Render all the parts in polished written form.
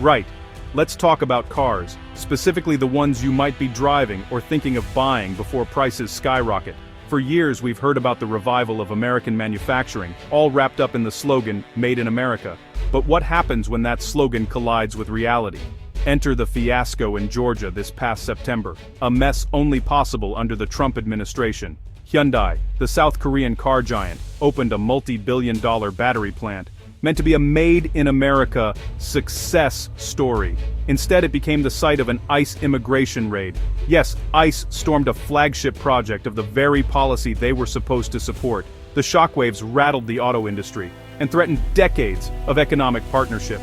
Right. Let's talk about cars, specifically the ones you might be driving or thinking of buying before prices skyrocket. For years we've heard about the revival of American manufacturing, all wrapped up in the slogan, Made in America. But what happens when that slogan collides with reality? Enter the fiasco in Georgia this past September, a mess only possible under the Trump administration. Hyundai, the South Korean car giant, opened a multi-billion-dollar battery plant, meant to be a made-in-America success story. Instead, it became the site of an ICE immigration raid. Yes, ICE stormed a flagship project of the very policy they were supposed to support. The shockwaves rattled the auto industry and threatened decades of economic partnership.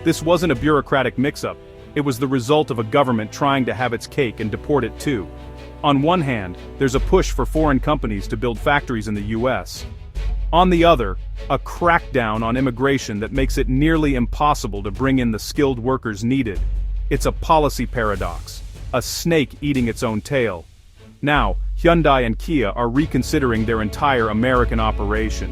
This wasn't a bureaucratic mix-up. It was the result of a government trying to have its cake and deport it too. On one hand, there's a push for foreign companies to build factories in the US. On the other, a crackdown on immigration that makes it nearly impossible to bring in the skilled workers needed. It's a policy paradox, a snake eating its own tail. Now, Hyundai and Kia are reconsidering their entire American operation.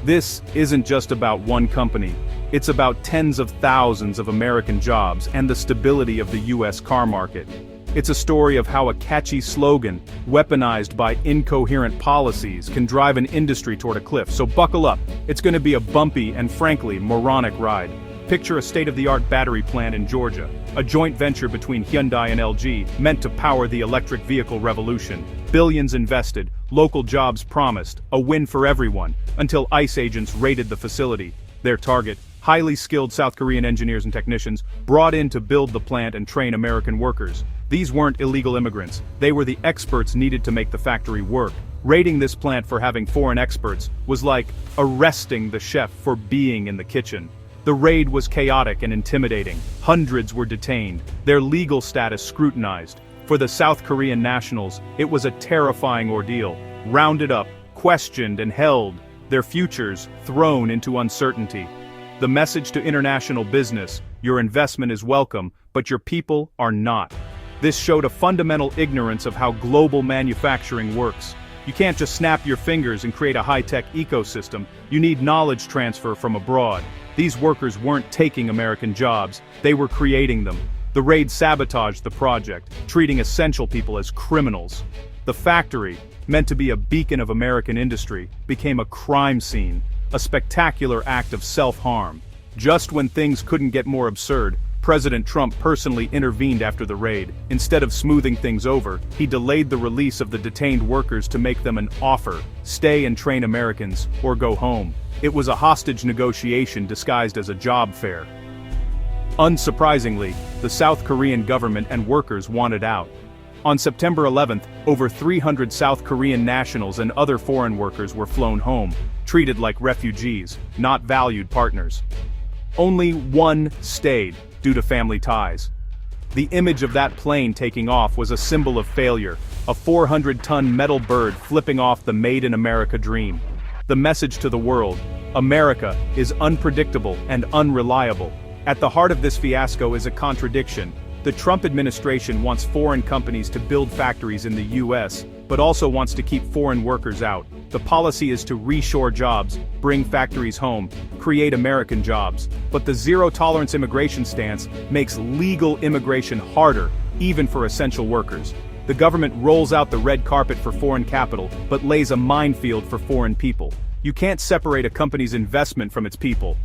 This isn't just about one company, it's about tens of thousands of American jobs and the stability of the US car market. It's a story of how a catchy slogan, weaponized by incoherent policies, can drive an industry toward a cliff. So buckle up, it's going to be a bumpy and frankly moronic ride. Picture a state-of-the-art battery plant in Georgia, a joint venture between Hyundai and LG, meant to power the electric vehicle revolution. Billions invested, local jobs promised, a win for everyone, until ICE agents raided the facility. Their target, highly skilled South Korean engineers and technicians, brought in to build the plant and train American workers. These weren't illegal immigrants, they were the experts needed to make the factory work. Raiding this plant for having foreign experts was like arresting the chef for being in the kitchen. The raid was chaotic and intimidating. Hundreds were detained, their legal status scrutinized. For the South Korean nationals, it was a terrifying ordeal. Rounded up, questioned and held, their futures thrown into uncertainty. The message to international business: your investment is welcome, but your people are not. This showed a fundamental ignorance of how global manufacturing works. You can't just snap your fingers and create a high-tech ecosystem. You need knowledge transfer from abroad. These workers weren't taking American jobs, they were creating them. The raid sabotaged the project, treating essential people as criminals. The factory, meant to be a beacon of American industry, became a crime scene, a spectacular act of self-harm. Just when things couldn't get more absurd, President Trump personally intervened after the raid. Instead of smoothing things over, he delayed the release of the detained workers to make them an offer: stay and train Americans, or go home. It was a hostage negotiation disguised as a job fair. Unsurprisingly, the South Korean government and workers wanted out. On September 11th, over 300 South Korean nationals and other foreign workers were flown home, treated like refugees, not valued partners. Only one stayed, due to family ties. The image of that plane taking off was a symbol of failure, a 400-ton metal bird flipping off the Made in America dream. The message to the world: America is unpredictable and unreliable. At the heart of this fiasco is a contradiction. The Trump administration wants foreign companies to build factories in the US, but also wants to keep foreign workers out. The policy is to reshore jobs, bring factories home, create American jobs. But the zero-tolerance immigration stance makes legal immigration harder, even for essential workers. The government rolls out the red carpet for foreign capital, but lays a minefield for foreign people. You can't separate a company's investment from its people.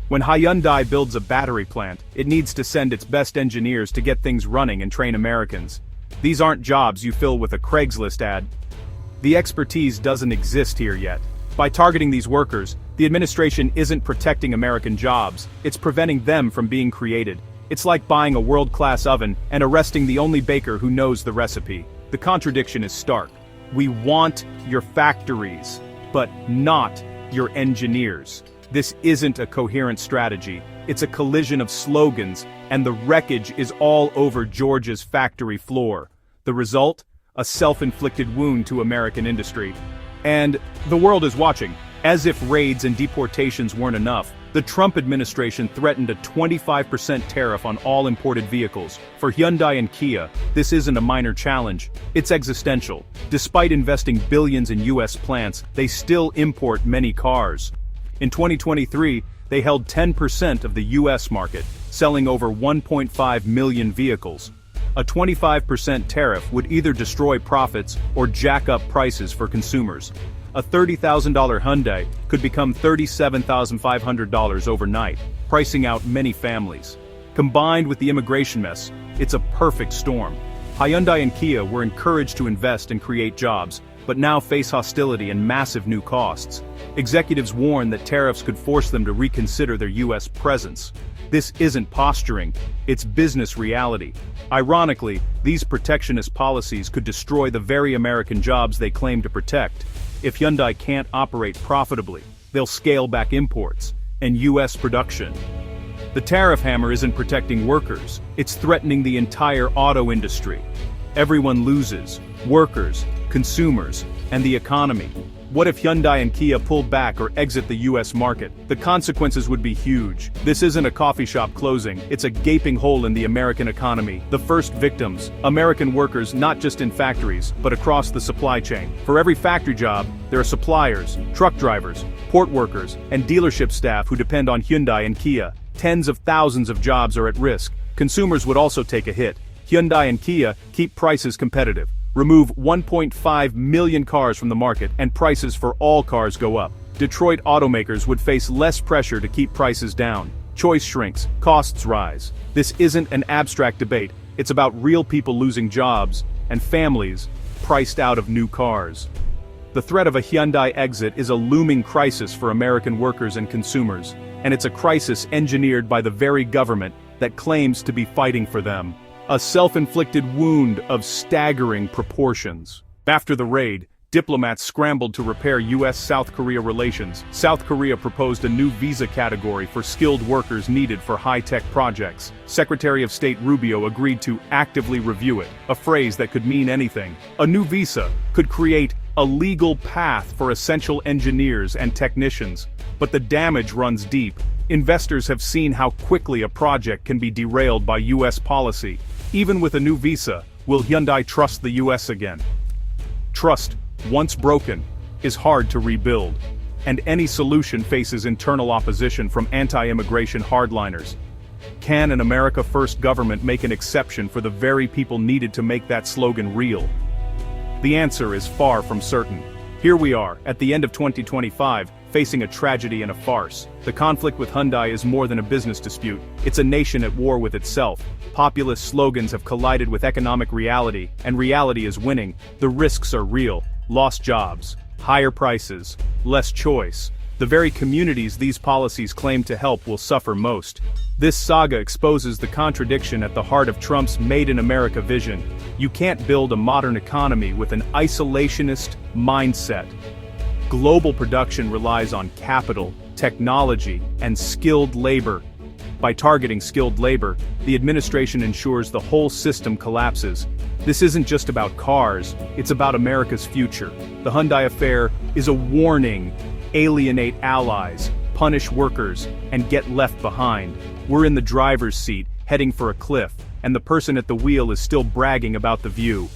When Hyundai builds a battery plant, it needs to send its best engineers to get things running and train Americans. These aren't jobs you fill with a Craigslist ad. The expertise doesn't exist here yet. By targeting these workers, the administration isn't protecting American jobs, it's preventing them from being created. It's like buying a world-class oven and arresting the only baker who knows the recipe. The contradiction is stark. We want your factories, but not your engineers. This isn't a coherent strategy, it's a collision of slogans, and the wreckage is all over Georgia's factory floor. The result? A self-inflicted wound to American industry. And the world is watching. As if raids and deportations weren't enough, the Trump administration threatened a 25% tariff on all imported vehicles. For Hyundai and Kia, this isn't a minor challenge, it's existential. Despite investing billions in US plants, they still import many cars. In 2023, they held 10% of the US market, selling over 1.5 million vehicles. A 25% tariff would either destroy profits or jack up prices for consumers. A $30,000 Hyundai could become $37,500 overnight, pricing out many families. Combined with the immigration mess, it's a perfect storm. Hyundai and Kia were encouraged to invest and create jobs, but now face hostility and massive new costs. Executives warn that tariffs could force them to reconsider their U.S. presence. This isn't posturing, it's business reality. Ironically, these protectionist policies could destroy the very American jobs they claim to protect. If Hyundai can't operate profitably, they'll scale back imports and U.S. production. The tariff hammer isn't protecting workers, it's threatening the entire auto industry. Everyone loses: workers, consumers, and the economy. What if Hyundai and Kia pulled back or exit the US market? The consequences would be huge. This isn't a coffee shop closing, it's a gaping hole in the American economy. The first victims: American workers, not just in factories, but across the supply chain. For every factory job, there are suppliers, truck drivers, port workers, and dealership staff who depend on Hyundai and Kia. Tens of thousands of jobs are at risk. Consumers would also take a hit. Hyundai and Kia keep prices competitive. Remove 1.5 million cars from the market, and prices for all cars go up. Detroit automakers would face less pressure to keep prices down. Choice shrinks, costs rise. This isn't an abstract debate, it's about real people losing jobs, and families priced out of new cars. The threat of a Hyundai exit is a looming crisis for American workers and consumers, and it's a crisis engineered by the very government that claims to be fighting for them. A self-inflicted wound of staggering proportions. After the raid, diplomats scrambled to repair U.S.-South Korea relations. South Korea proposed a new visa category for skilled workers needed for high-tech projects. Secretary of State Rubio agreed to actively review it, a phrase that could mean anything. A new visa could create a legal path for essential engineers and technicians. But the damage runs deep. Investors have seen how quickly a project can be derailed by U.S. policy. Even with a new visa, will Hyundai trust the U.S. again? Trust, once broken, is hard to rebuild. And any solution faces internal opposition from anti-immigration hardliners. Can an America First government make an exception for the very people needed to make that slogan real? The answer is far from certain. Here we are, at the end of 2025, facing a tragedy and a farce. The conflict with Hyundai is more than a business dispute, it's a nation at war with itself. Populist slogans have collided with economic reality, and reality is winning. The risks are real: lost jobs, higher prices, less choice. The very communities these policies claim to help will suffer most. This saga exposes the contradiction at the heart of Trump's Made in America vision. You can't build a modern economy with an isolationist mindset. Global production relies on capital, technology, and skilled labor. By targeting skilled labor, the administration ensures the whole system collapses. This isn't just about cars, it's about America's future. The Hyundai affair is a warning: alienate allies, punish workers, and get left behind. We're in the driver's seat, heading for a cliff, and the person at the wheel is still bragging about the view.